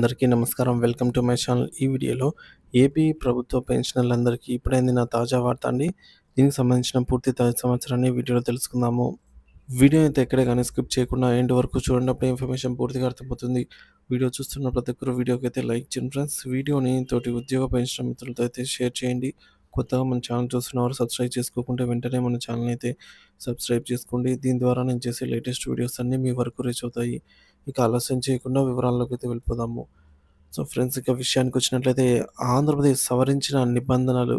అందరికీ నమస్కారం. Welcome to my channel. ఈ వీడియోలో ఏపీ ప్రభుత్వ పెన్షనర్లందరికీ ఇప్పుడే అందిన తాజా వార్త అండి. దీనికి సంబంధించిన పూర్తి తాజా సమాచారాన్ని వీడియోలో తెలుసుకుందాము. వీడియో అయితే ఎక్కడే గాని స్కిప్ చేయకుండా ఎండ్ వరకు చూడండి. అప్పుడే ఇన్ఫర్మేషన్ పూర్తిగా అర్థమవుతుంది. వీడియో చూస్తున్న ప్రతి ఒక్కరు వీడియోకి అయితే లైక్ చేయండి ఫ్రెండ్స్. వీడియోని తోటి ఉద్యోగ పెన్షన్ మిత్రులతో అయితే షేర్ చేయండి. కొత్తగా మన ఛానల్ చూస్తున్నవారు సబ్స్క్రైబ్ చేసుకోకుంటే వెంటనే మన ఛానల్ అయితే సబ్స్క్రైబ్ చేసుకోండి. దీని ద్వారా నేను చేసే లేటెస్ట్ వీడియోస్ అన్నీ మీ వరకు రీచ్ అవుతాయి. ఇక ఆలస్యం చేయకుండా వివరాల్లోకి అయితే వెళ్ళిపోదాము. సో ఫ్రెండ్స్, ఇక విషయానికొచ్చినట్లయితే ఆంధ్రప్రదేశ్ సవరించిన నిబంధనలు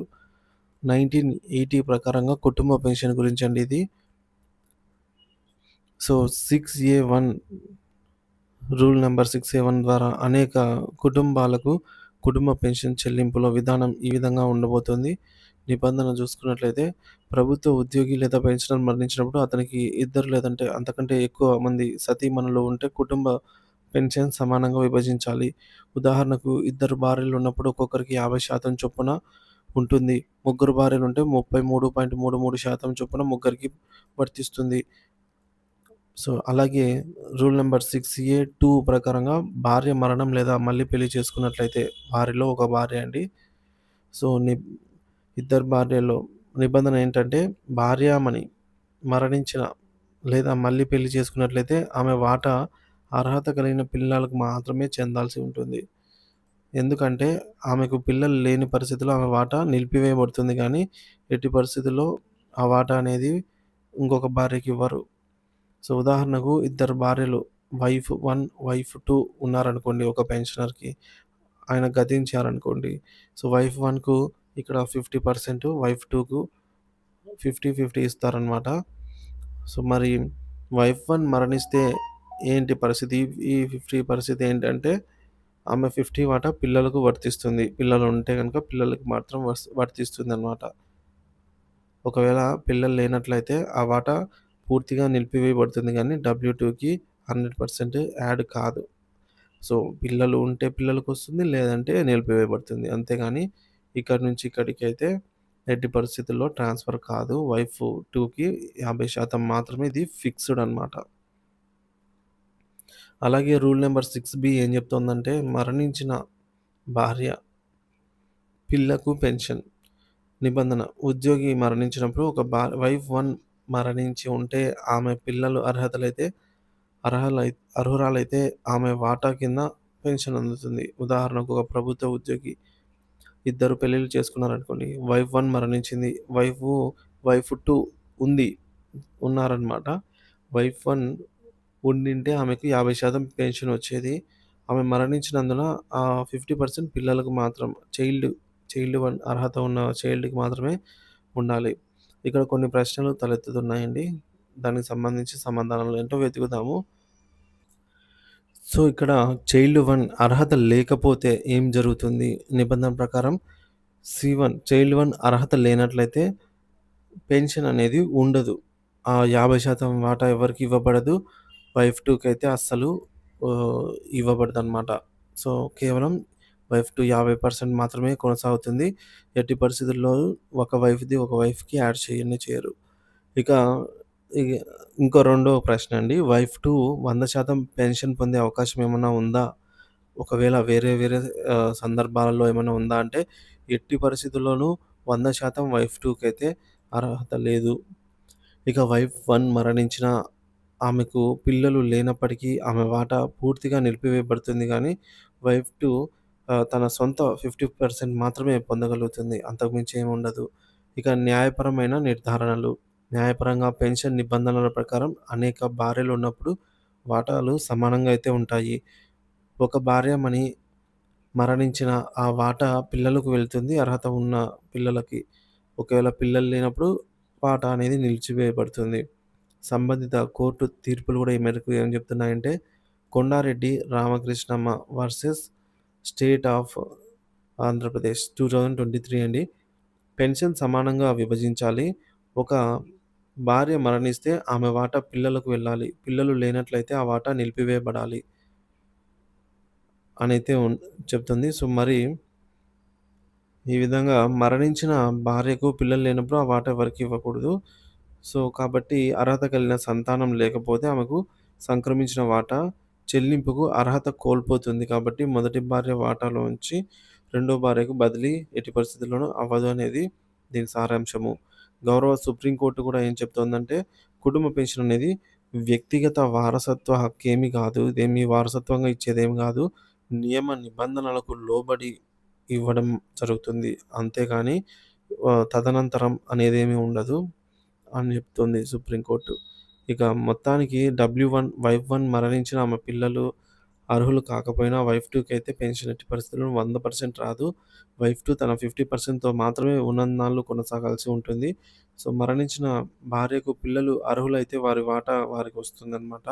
1980 ప్రకారంగా కుటుంబ పెన్షన్ గురించండి ఇది. So 6A1 rule number 6A1 ద్వారా అనేక కుటుంబాలకు కుటుంబ పెన్షన్ చెల్లింపుల విధానం ఈ విధంగా ఉండబోతుంది. నిబంధన చూసుకున్నట్లయితే ప్రభుత్వ ఉద్యోగి లేదా పెన్షనర్ మరణించినప్పుడు అతనికి ఇద్దరు లేదంటే అంతకంటే ఎక్కువ మంది సతీమణులు ఉంటే కుటుంబ పెన్షన్ సమానంగా విభజించాలి. ఉదాహరణకు ఇద్దరు భార్యలున్నప్పుడు ఒక్కొక్కరికి 50% చొప్పున ఉంటుంది. ముగ్గురు భార్యలుంటే 33.33% చొప్పున ముగ్గురికి వర్తిస్తుంది. సో, అలాగే రూల్ నంబర్ 6A2 ప్రకారంగా భార్య మరణం లేదా మళ్ళీ పెళ్లి చేసుకున్నట్లయితే వారిలో ఒక భార్య అండి. సో, ఇద్దరు భార్యల్లో నిబంధన ఏంటంటే భార్యామణి మరణించిన లేదా మళ్ళీ పెళ్లి చేసుకున్నట్లయితే ఆమె వాటా అర్హత కలిగిన పిల్లలకు మాత్రమే చెందాల్సి ఉంటుంది. ఎందుకంటే ఆమెకు పిల్లలు లేని పరిస్థితిలో ఆమె వాటా నిలిపివేయబడుతుంది గానీ, ఎట్టి పరిస్థితుల్లో ఆ వాటా అనేది ఇంకొక భార్యకివ్వరు. సో, ఉదాహరణకు ఇద్దరు భార్యలు వైఫ్ 1, వైఫ్ 2 ఉన్నారనుకోండి ఒక పెన్షనర్‌కి. ఆయన గతించారనుకోండి. సో, వైఫ్ 1కు ఇక్కడ 50%, వైఫ్ 2కు 50, 50 ఇస్తారనమాట. సో, మరి వైఫ్ 1 మరణిస్తే ఏంటి పరిస్థితి? ఈ 50 పరిస్థితి ఏంటంటే ఆమె 50 వాటా పిల్లలకు వర్తిస్తుంది. పిల్లలు ఉంటే గనుక పిల్లలకి మాత్రం వర్తిస్తుందనమాట. ఒకవేళ పిల్లలు లేనట్లయితే ఆ వాటా పూర్తిగా నిలిపివేయబడుతుంది గానీ W2కి 100% యాడ్ కాదు. సో, పిల్లలు ఉంటే పిల్లలకొస్తుంది. లేదంటే నిలిపివేయబడుతుంది. అంతేగాని ఇక్కడి నుంచి ఇక్కడికైతే ఎట్టి పరిస్థితుల్లో ట్రాన్స్‌ఫర్ కాదు. వైఫ్ 2కి 50% మాత్రమే ఇది ఫిక్స్‌డ్ అనమాట. అలాగే రూల్ నంబర్ 6B ఏం చెప్తోందంటే మరణించిన భార్య, పిల్లకు పెన్షన్ నిబంధన. ఉద్యోగి మరణించినప్పుడు ఒక వైఫ్ 1 మరణించి ఉంటే ఆమె పిల్లలు అర్హులై అర్హురాలైతే ఆమె వాటా కింద పెన్షన్ అందుతుంది. ఉదాహరణకు ఒక ప్రభుత్వ ఉద్యోగి ఇద్దరు పెళ్ళిళ్ళు చేసుకున్నారనుకోండి. వైఫ్ 1 మరణించింది. వైఫ్ 2 ఉంది. ఉన్నారనమాట. వైఫ్ 1 ఉండింటే ఆమెకు 50% పెన్షన్ వచ్చేది. ఆమె మరణించినందున ఆ 50% పిల్లలకు మాత్రం చైల్డ్ 1 అర్హత ఉన్న చైల్డ్‌కి మాత్రమే ఉండాలి. ఇక్కడ కొన్ని ప్రశ్నలు తలెత్తుతున్నాయండి. దానికి సంబంధించి సమాధానాలు ఏంటో వెతుకుదాము. సో, ఇక్కడ చైల్డ్ 1 అర్హత లేకపోతే ఏం జరుగుతుంది? నిబంధన ప్రకారం చైల్డ్ 1 అర్హత లేనట్లయితే పెన్షన్ అనేది ఉండదు. ఆ 50% వాటా ఎవరికీ ఇవ్వబడదు. వైఫ్ 2కైతే అస్సలు ఇవ్వబడదనమాట. సో, కేవలం వైఫ్ 2 50% మాత్రమే కొనసాగుతుంది. ఎట్టి పరిస్థితుల్లో ఒక వైఫ్‌ది ఒక వైఫ్‌కి యాడ్ చేయరు. ఇక ఇగ ఇంకో రెండో ప్రశ్న అండి. వైఫ్ 2 100% పెన్షన్ పొందే అవకాశం ఏమన్నా ఉందా? ఒకవేళ వేరే వేరే సందర్భాలలో ఏమైనా ఉందా అంటే, ఎట్టి పరిస్థితుల్లోనూ 100% వైఫ్ 2కైతే అర్హత లేదు. ఇక వైఫ్ 1 మరణించినా ఆమెకు పిల్లలు లేనప్పటికీ ఆమె వాటా పూర్తిగా నిలిపివేయబడుతుంది గానీ, వైఫ్ 2 తన సొంత 50% మాత్రమే పొందగలుగుతుంది. అంతకుమించి ఏముండదు. ఇక న్యాయపరమైన నిర్ధారణలు. న్యాయపరంగా పెన్షన్ నిబంధనల ప్రకారం అనేక భార్యలున్నప్పుడు వాటాలు సమానంగా అయితే ఉంటాయి. ఒక భార్యమణి మరణించిన ఆ వాటా పిల్లలకు వెళ్తుంది. అర్హత ఉన్న పిల్లలకి. ఒకవేళ పిల్లలు లేనప్పుడు వాటా అనేది నిలిచివేయబడుతుంది. సంబంధిత కోర్టు తీర్పులు కూడా ఈ మేరకు ఏం చెప్తున్నాయంటే, Kondareddy Ramakrishnamma versus state of Andhra Pradesh 2023 అండి. పెన్షన్ సమానంగా విభజించాలి. ఒక భార్య మరణిస్తే ఆమె వాటా పిల్లలకు వెళ్ళాలి. పిల్లలు లేనట్లయితే ఆ వాటా నిలిపివేయబడాలి అనైతే చెప్తుంది. సో, మరి ఈ విధంగా మరణించిన భార్యకు పిల్లలు లేనప్పుడు ఆ వాటా ఎవరికీ ఇవ్వకూడదు. సో, కాబట్టి అర్హత కలిగిన సంతానం లేకపోతే ఆమెకు సంక్రమించిన వాటా చెల్లింపుకు అర్హత కోల్పోతుంది. కాబట్టి మొదటి భార్య వాటాలోంచి రెండో భార్యకు బదిలీ ఎట్టి పరిస్థితుల్లోనూ అవ్వదు అనేది దీని సారాంశము. గౌరవ సుప్రీంకోర్టు కూడా ఏం చెప్తోందంటే, కుటుంబ పెన్షన్ అనేది వ్యక్తిగత వారసత్వ హక్కేమి కాదు. ఇదేమి వారసత్వంగా ఇచ్చేదేమి కాదు. నియమ నిబంధనలకు లోబడి ఇవ్వడం జరుగుతుంది. అంతేగాని తదనంతరం అనేదేమీ ఉండదు అని చెప్తుంది సుప్రీంకోర్టు. ఇక మొత్తానికి వైఫ్ 1 మరణించిన ఆమె పిల్లలు అర్హులు కాకపోయినా వైఫ్ 2కి అయితే పెన్షన్ ఎట్టి పరిస్థితుల్లో 100% రాదు. వైఫ్ 2 తన 50%తో మాత్రమే ఉన్నన్నాళ్ళు కొనసాగాల్సి ఉంటుంది. సో, మరణించిన భార్యకు పిల్లలు అర్హులైతే వారి వాటా వారికొస్తుందనమాట.